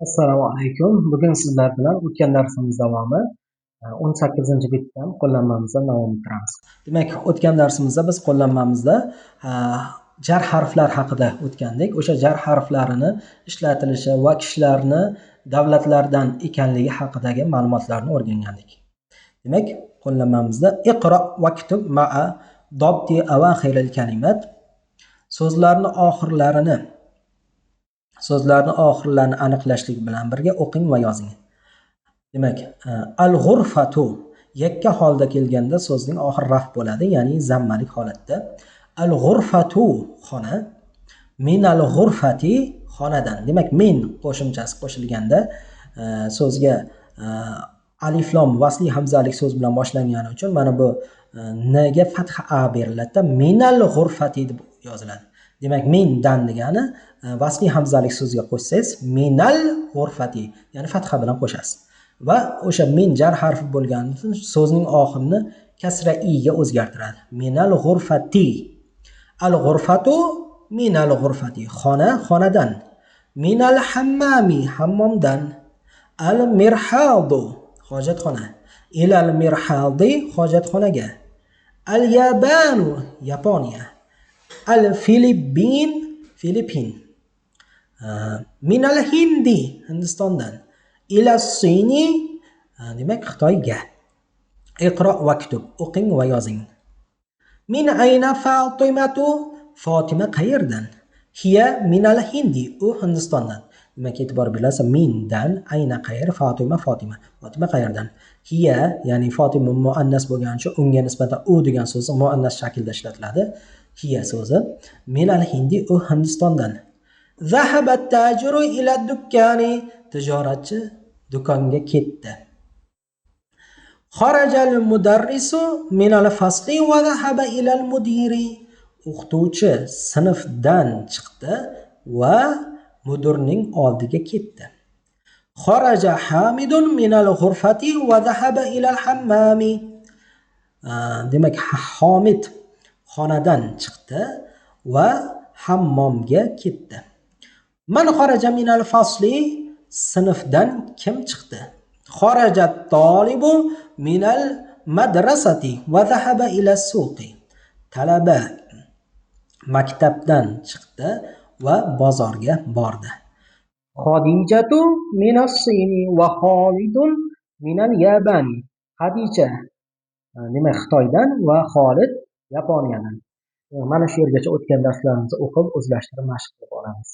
Assalomu alaykum. Bugun sizlar bilan o'tgan darsimiz davomi 18-bitdan qo'llanmamizdan davom ettiramiz. Demak, o'tgan darsimizda biz qo'llanmamizda jar harflar haqida o'tgandik. O'sha jar harflarini ishlatilishi va kishilarni davlatlardan ekanligi haqidagi ma'lumotlarni o'rgangandik. Demak, qo'llanmamizda iqro va kitub ma'a dobti awakhiril kalimat so'zlarni oxirlarini aniqlashlik bilan birga o'qing va yozing. Demak, al-g'urfatu yakka holda kelganda so'zning oxiri raf bo'ladi, ya'ni zammalik holatda. Al-g'urfatu xona, min al-g'urfati xonadan. Demak, min qo'shimchasi qo'shilganda so'zga alif lam vasli hamzalik so'z bilan boshlangani uchun mana bu n ga fatha a beriladi. Minal g'urfati deb yoziladi. Demak, mindan degani vasli hamzalik so'zga qo'shsangiz minal g'urfati, ya'ni fatha bilan qo'shasiz. Va o'sha min jar harfi bo'lgani uchun so'zning oxirini kasra i ga o'zgartiradi. Minal g'urfati. Al g'urfatu minal g'urfati. Xona xonadan. Minal hammami hammomdan. Al mirhadu hojatxona. Ilal mirhadi hojatxonaga. Al yabanu Yaponiya. Al Filippin Filippin. Minal hindi Hindistondan. Ila Sini demak Xitoyga. Iqro va kitub o'qing va yozing. Min ayna Fatimatu Fatima qayerdan? Hiya minal hindi u Hindistondan. Demak, e'tibor berasiz, mindan, ayna qayer, Fatima Fatima qayerdan? Hiya ya'ni Fatima muannas bo'lgani uchun unga nisbatan u degan so'z muannas shaklda ishlatiladi. Hiya so'zi minal hindi u Hindistondan. Zahaba tajiru ila dukkani tijoratchi do'konga ketdi. Kharajal mudarrisu minal fasli va zahaba ilal mudiri. O'qituvchi sinfdan chiqdi va mudirning oldiga ketdi. Kharaja Hamidun minal ghurfati va zahaba ilal hammami. Demak, Hamid xonadan chiqdi va hammomga ketdi. Man kharaja minal fasli sinfdan kim chiqdi? Kharaja tolibu minal madrasati va zahaba ila suqi. Talaba maktabdan chiqdi va bozorga bordi. Xadijatu minas Sini va Xolidun minal Yabani. Xadija demak Xitoydan va Xolid Yaponiyadan. Mana shu yergacha o'tgan darslarimizni o'qib, o'zlashtirib mashq qilib olamiz.